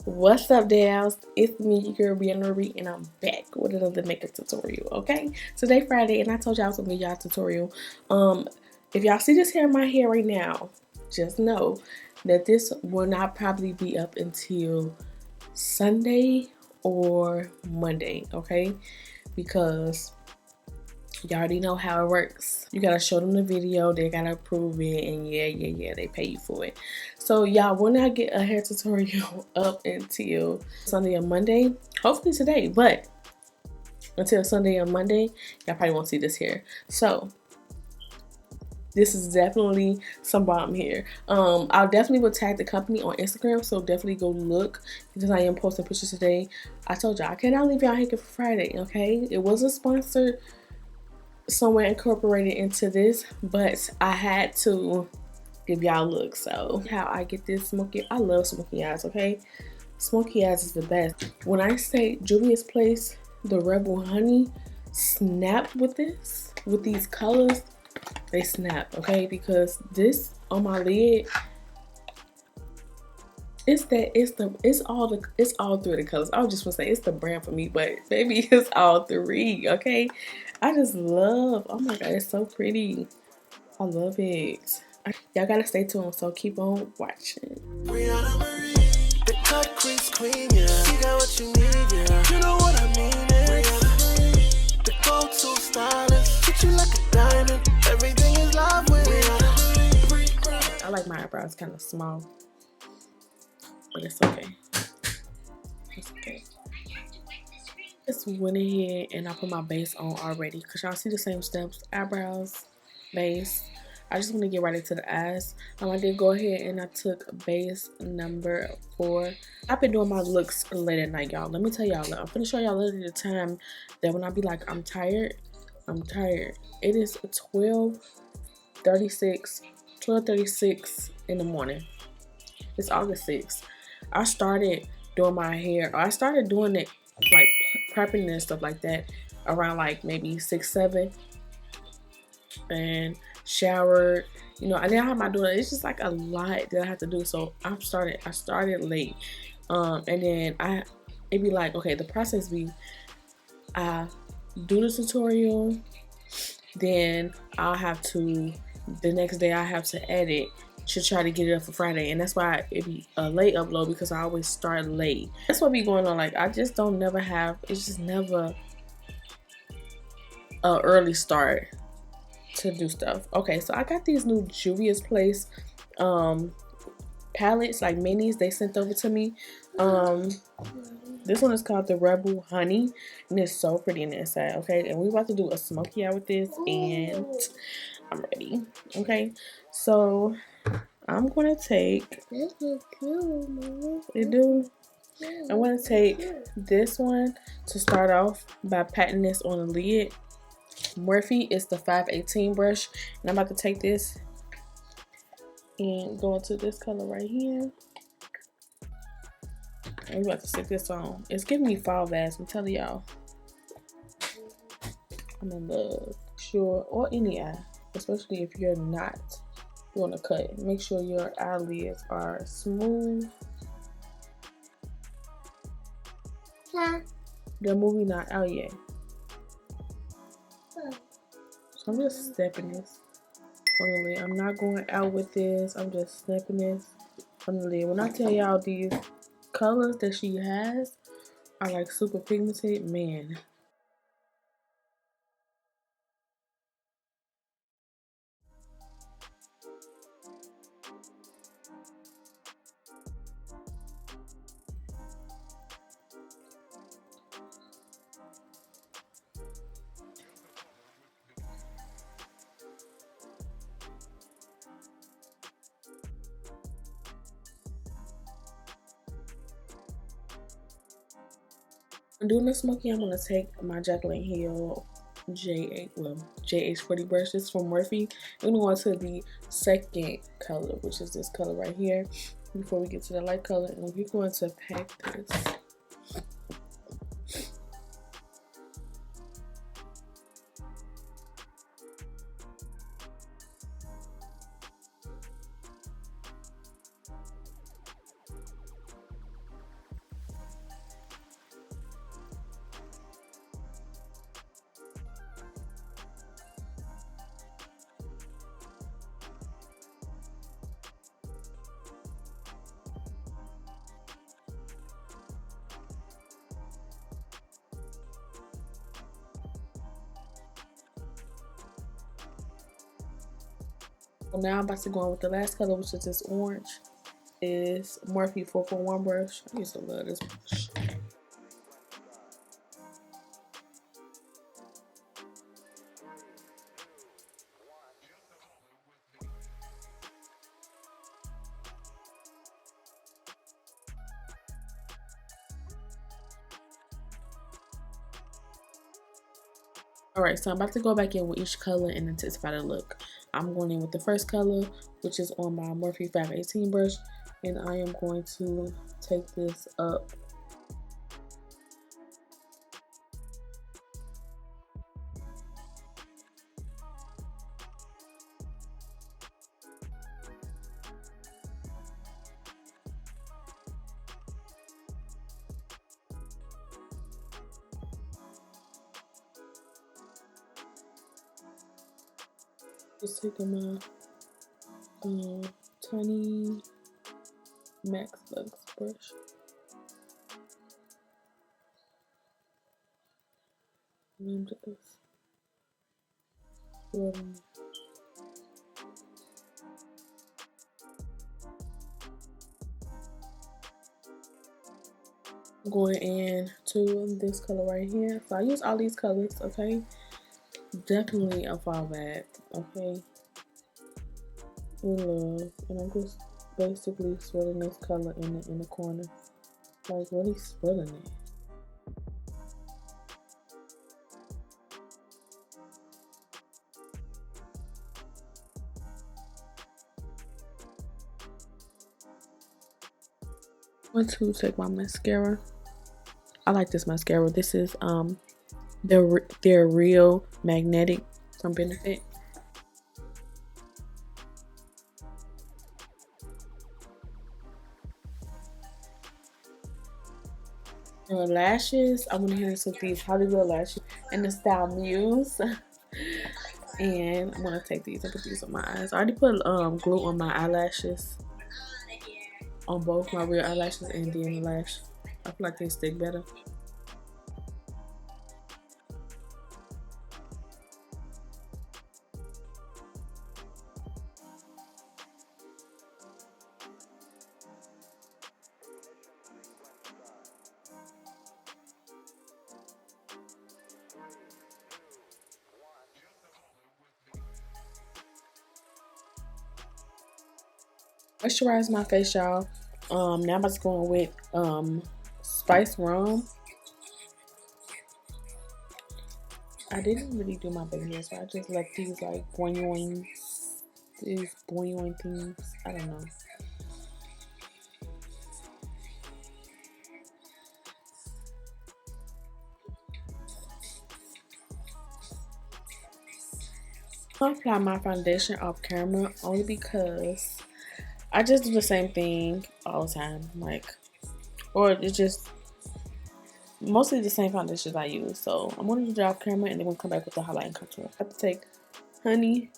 What's up, Dales? It's me, your girl Briana Marie, and I'm back with another makeup tutorial. Okay, today Friday, and I told y'all I was gonna give y'all a tutorial. If y'all see this hair in my hair right now, just know that this will not probably be up until Sunday or Monday. Okay, because you already know how it works. You gotta show them the video, they gotta approve it, and yeah, they pay you for it. So y'all will not get a hair tutorial up until Sunday or Monday. Hopefully today, but until Sunday or Monday, y'all probably won't see this hair. So this is definitely some bomb hair. I'll definitely will tag the company on Instagram, so definitely go look because I am posting pictures today. I told y'all I cannot leave y'all hanging for Friday, okay? It wasn't sponsored somewhere incorporated into this, but I had to give y'all a look. So how I get this smoky, I love smoky eyes, okay? Smoky eyes is the best. When I say Juvia's Place, the Rebel Honey snap with this, with these colors, they snap, okay? Because this on my lid, it's all three of the colors. I was just gonna say it's the brand for me, but baby, it's all three, okay? I just love, oh my god, it's so pretty. I love it. Y'all gotta stay tuned, so keep on watching. Briana Marie, the cut crease queen, yeah. You got what you need, yeah. You know what I mean, yeah. Briana Marie, the go-to stylist. Treat you like a diamond. Everything is love with Briana Marie. I like my eyebrows kind of small, but it's okay. It's okay. Just went ahead and I put my base on already, because y'all see the same steps: eyebrows, base. I just want to get right into the eyes. I did go ahead and I took base number 4. I've been doing my looks late at night, y'all. Let me tell y'all, I'm gonna show y'all later the time that when I be like, I'm tired, I'm tired. It is 12:36 in the morning. It's August 6th. I started doing my hair, or I started doing it like prepping and stuff like that around like maybe 6, 7, and showered. You know, I didn't have my daughter. It's just like a lot that I have to do. So I started late. And then it'd be like, okay, the process be I do the tutorial, then I'll have to, the next day I have to edit to try to get it up for Friday. And that's why it be a late upload, because I always start late. That's what be going on. Like, I just don't never have, it's just never a early start to do stuff. Okay, so I got these new Juvia's Place palettes, like minis, they sent over to me. This one is called the Rebel Honey, and it's so pretty in the inside. Okay, and we're about to do a smoky eye with this, and I'm ready. Okay, so I'm gonna take, it do, I'm gonna take this one to start off by patting this on the lid. Morphe is the 518 brush, and I'm about to take this and go into this color right here. And we're about to stick this on. It's giving me fall vibes, I'm telling y'all. I'm in love. Sure, or any eye, especially if you're not doing a cut. Make sure your eyelids are smooth. The movie not out yet. So I'm just stepping this on the lid. I'm not going out with this. I'm just stepping this on the lid. When I tell y'all these colors that she has are like super pigmented, man. Doing the smoky, I'm gonna take my Jacqueline Hill JH40 brush. This is from Morphe. I'm gonna go into the second color, which is this color right here, before we get to the light color, and we're going to pack this. Well, now I'm about to go on with the last color, which is this orange. Is Morphe 441 brush. I used to love this brush. Alright, so I'm about to go back in with each color and intensify the look. I'm going in with the first color, which is on my Morphe 518 brush, and I am going to take this up. Just taking my tiny Max Lux brush. And I'm just rubbing. Going in to this color right here. So I use all these colors, okay? Definitely a fall back, okay? In love. And I'm just basically swirling this color in the corner. Like really swirling it. I'm going to take my mascara. I like this mascara. This is their Real Magnetic from Benefit. Lashes, I went ahead and took these Hollywood lashes in the style Muse. And I'm gonna take these and put these on my eyes. I already put glue on my eyelashes, on both my real eyelashes and then the lash. I feel like they stick better. Moisturize my face, y'all. Now I'm about to go in with Spice Rum. I didn't really do my baby hair, so I just let these like boing, these boing things. I don't know. I apply my foundation off camera only because I just do the same thing all the time, like, or it's just mostly the same foundations I use. So I'm gonna do it off camera and then we'll come back with the highlight and contour. I have to take Honey.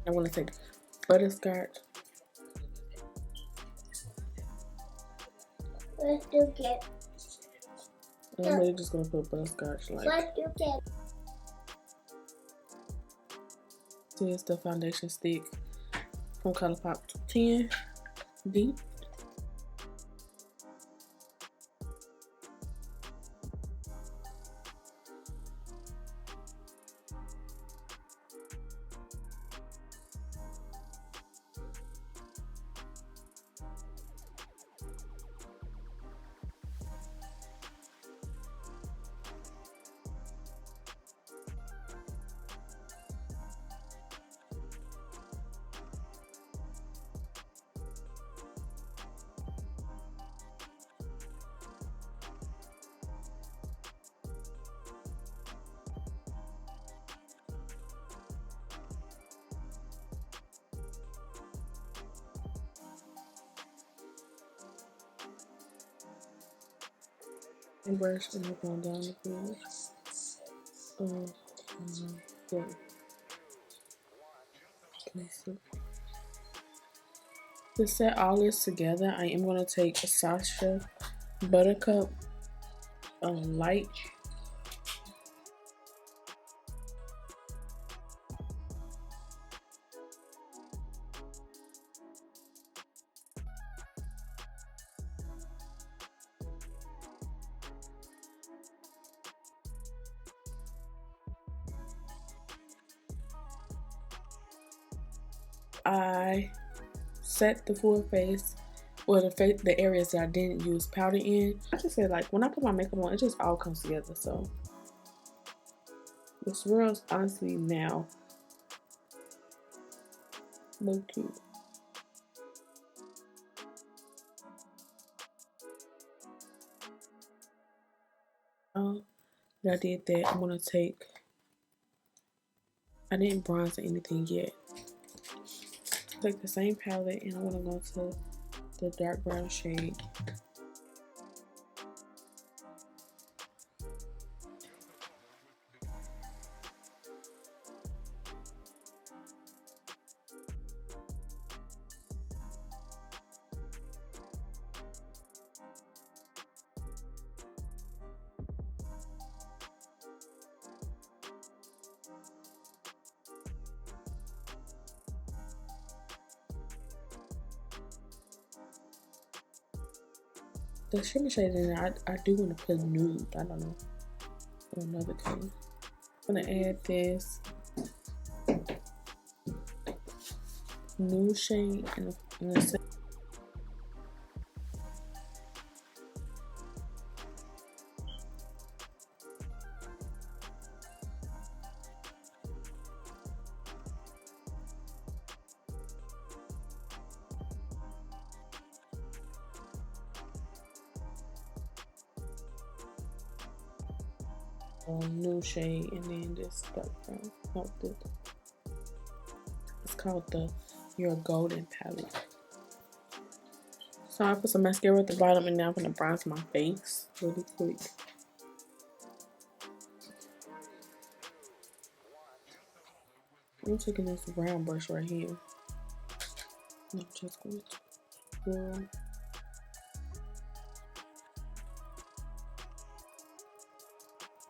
I want to take Butterscotch. What you get? I'm really just gonna put Butterscotch like. What you get? This is the foundation stick from Colourpop 10 Deep. brush and I'm going down the bridge. Yeah. To set all this together, I am going to take a Sacha Buttercup light. I set the full face, or the areas that I didn't use powder in. I just say, like, when I put my makeup on, it just all comes together. So the swirls, honestly, now look cute. That I did that, I'm gonna take. I didn't bronze or anything yet. Take the same palette and I'm gonna go to the dark brown shade. The shimmer shade in there, I do want to put Nude. I don't know. Or another color. I'm going to add this Nude shade in the center. Nude shade, and then this dark brown. It's called the Your Golden palette. So I put some mascara at the bottom, and now I'm gonna bronze my face really quick. I'm taking this round brush right here. I'm just going to swirl.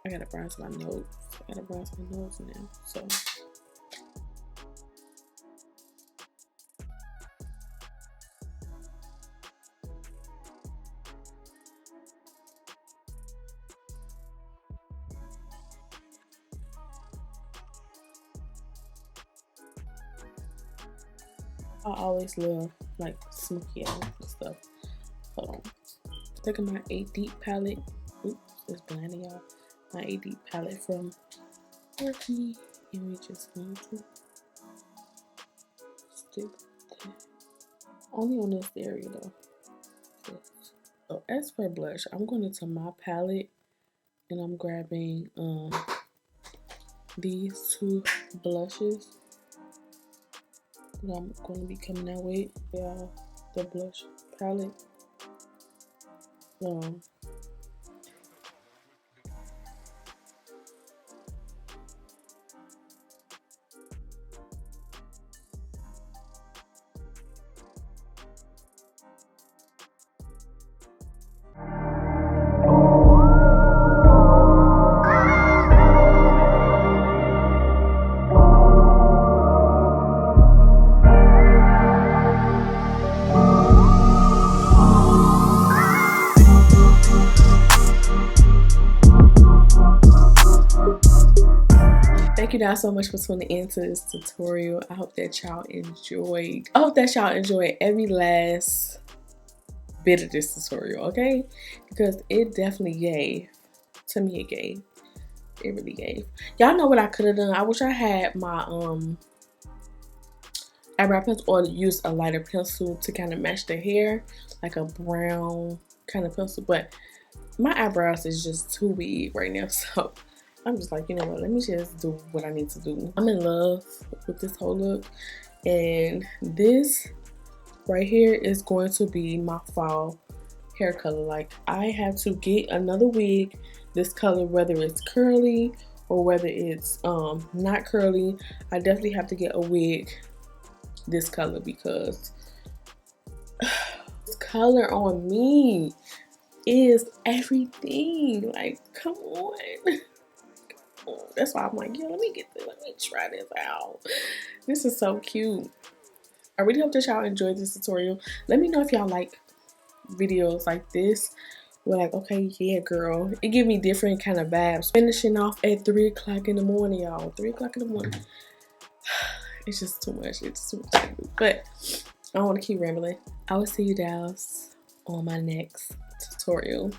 I gotta bronze my nose. I gotta bronze my nose now. So I always love like smoky eyes and stuff. Hold on. Taking my 8 Deep palette. Oops, it's blinding y'all. My 8 Deep palette from Morphe, and we just going to stick that only on this area though. So as for blush, I'm going into my palette and I'm grabbing these 2 blushes that I'm going to be coming out with. The blush palette. Thank you guys so much for tuning into this tutorial. I hope that y'all enjoyed. I hope that y'all enjoyed every last bit of this tutorial, okay? Because it definitely gave. To me, it gave. It really gave. Y'all know what I could have done? I wish I had my eyebrow pencil, or used a lighter pencil to kind of match the hair, like a brown kind of pencil. But my eyebrows is just too big right now, so I'm just like, you know what, let me just do what I need to do. I'm in love with this whole look, and this right here is going to be my fall hair color. Like, I have to get another wig this color, whether it's curly or whether it's not curly. I definitely have to get a wig this color because this color on me is everything. Like, come on. That's why I'm like, yeah, let me try this out. This is so cute. I really hope that y'all enjoyed this tutorial. Let me know if y'all like videos like this. We're like, okay, yeah, girl. It give me different kind of vibes. Finishing off at 3 o'clock in the morning, y'all. 3 o'clock in the morning. It's just too much. It's too much. But I don't want to keep rambling. I will see you guys on my next tutorial.